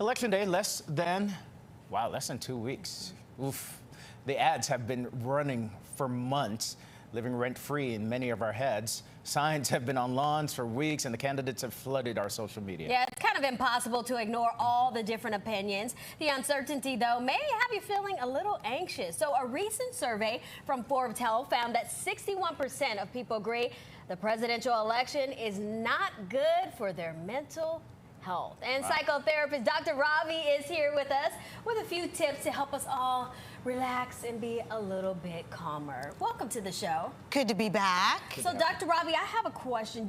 Election day, less than 2 weeks. Oof. The ads have been running for months, living rent-free in many of our heads. Signs have been on lawns for weeks, and the candidates have flooded our social media. Yeah, it's kind of impossible to ignore all the different opinions. The uncertainty, though, may have you feeling a little anxious. So a recent survey from Forbes Health found that 61% of people agree the presidential election is not good for their mental health. And psychotherapist Dr. Robi is here with us with a few tips to help us all relax and be a little bit calmer. Welcome to the show. Good to be back. So, Dr. Robi, I have a question.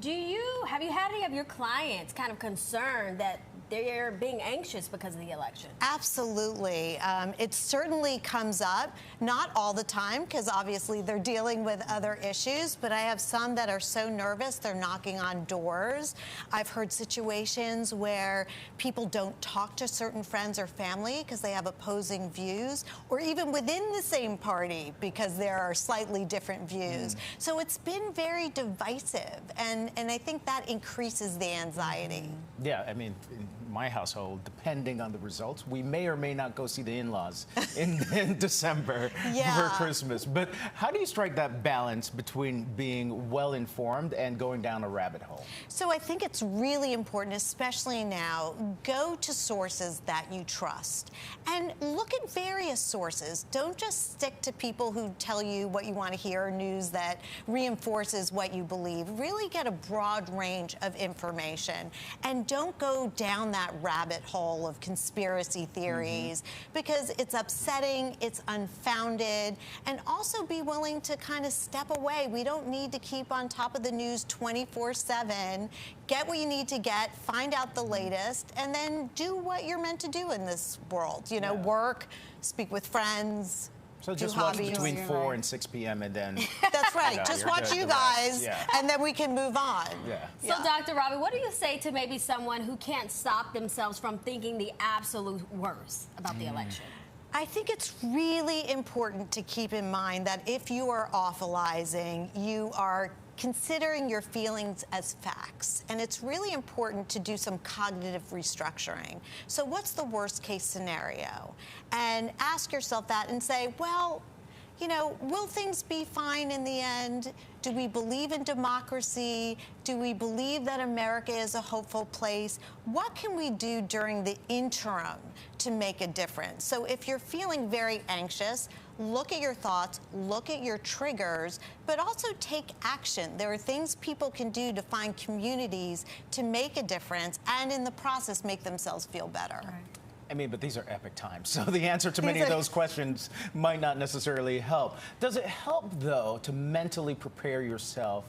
Have you had any of your clients kind of concerned that they're being anxious because of the election? Absolutely. It certainly comes up, not all the time, because obviously they're dealing with other issues, but I have some that are so nervous they're knocking on doors. I've heard situations where people don't talk to certain friends or family because they have opposing views, or even within the same party because there are slightly different views. So it's been very divisive, and I think that increases the anxiety. Yeah, I mean, in my household, depending on the results, we may or may not go see the in-laws in December for Christmas. But how do you strike that balance between being well-informed and going down a rabbit hole? So I think it's really important, especially now, go to sources that you trust and look at various sources. Don't just stick to people who tell you what you want to hear, or news that reinforces what you believe. Really get a broad range of information, and don't go down that rabbit hole of conspiracy theories because it's upsetting, it's unfounded, and also be willing to kind of step away. We don't need to keep on top of the news 24/7. Get what you need to get, find out the latest, and then do what you're meant to do in this world. You know, work, speak with friends. So just watch between 4 and 6 p.m. and then... That's right. Just watch you guys, and then we can move on. So, Dr. Robi, what do you say to maybe someone who can't stop themselves from thinking the absolute worst about the election? I think it's really important to keep in mind that if you are awfulizing, you are considering your feelings as facts. And it's really important to do some cognitive restructuring. So what's the worst case scenario? And ask yourself that and say, well, you know, will things be fine in the end? Do we believe in democracy? Do we believe that America is a hopeful place? What can we do during the interim to make a difference? So if you're feeling very anxious, look at your thoughts, look at your triggers, but also take action. There are things people can do to find communities to make a difference and in the process make themselves feel better. I mean, but these are epic times, so the answer to many of those questions might not necessarily help. Does it help, though, to mentally prepare yourself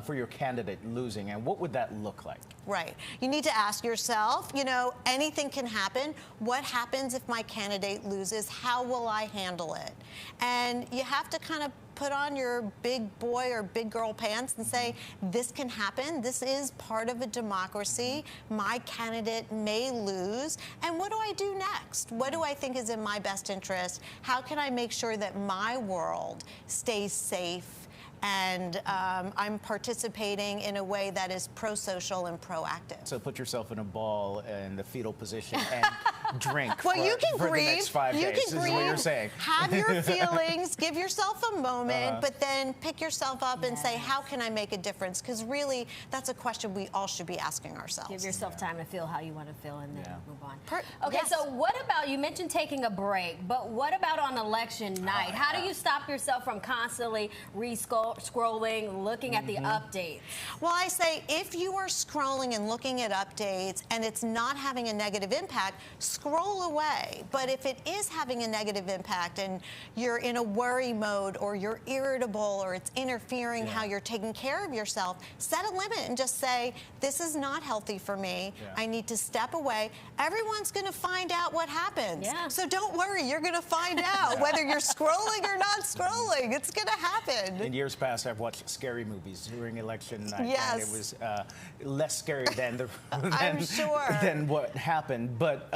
for your candidate losing, and what would that look like? Right. You need to ask yourself, you know, anything can happen. What happens if my candidate loses? How will I handle it? And you have to kind of put on your big boy or big girl pants and say, this can happen. This is part of a democracy. My candidate may lose. And what do I do next? What do I think is in my best interest? How can I make sure that my world stays safe and I'm participating in a way that is pro-social and proactive? So put yourself in a ball in the fetal position and drink well, for, you can for grieve. the next 5 days, Is what you're saying. Have your feelings, give yourself a moment, but then pick yourself up and say, how can I make a difference? Because really, that's a question we all should be asking ourselves. Give yourself time to feel how you want to feel and then move on. Okay, so what about, you mentioned taking a break, but what about on election night? How do you stop yourself from constantly scrolling, looking at the updates? Well, I say if you are scrolling and looking at updates and it's not having a negative impact, scroll away. But if it is having a negative impact and you're in a worry mode or you're irritable or it's interfering how you're taking care of yourself, set a limit and just say, this is not healthy for me. I need to step away. Everyone's going to find out what happens. So don't worry, you're going to find out whether you're scrolling or not scrolling. It's going to happen. In years past, I've watched scary movies during election night, and it was less scary than than what happened. But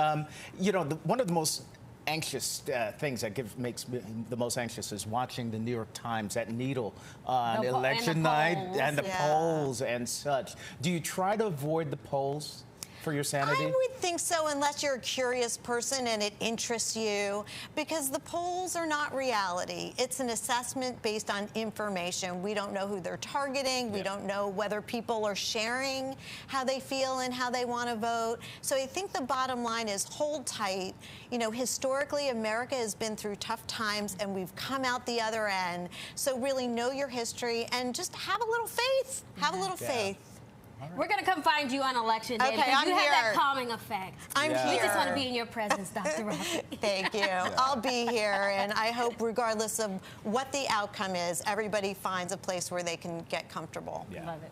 you know, one of the most anxious things that makes me the most anxious is watching the New York Times, that needle on election night and the polls and such. Do you try to avoid the polls? for your sanity? I would think so, unless you're a curious person and it interests you, because the polls are not reality. It's an assessment based on information. We don't know who they're targeting. We don't know whether people are sharing how they feel and how they want to vote. So I think the bottom line is hold tight. You know, historically, America has been through tough times, and we've come out the other end. So really know your history and just have a little faith. Have a little faith. Right. We're going to come find you on Election Day because you have that calming effect. I'm here. We just want to be in your presence, Dr. Robi. Thank you. I'll be here, and I hope regardless of what the outcome is, everybody finds a place where they can get comfortable. Love it.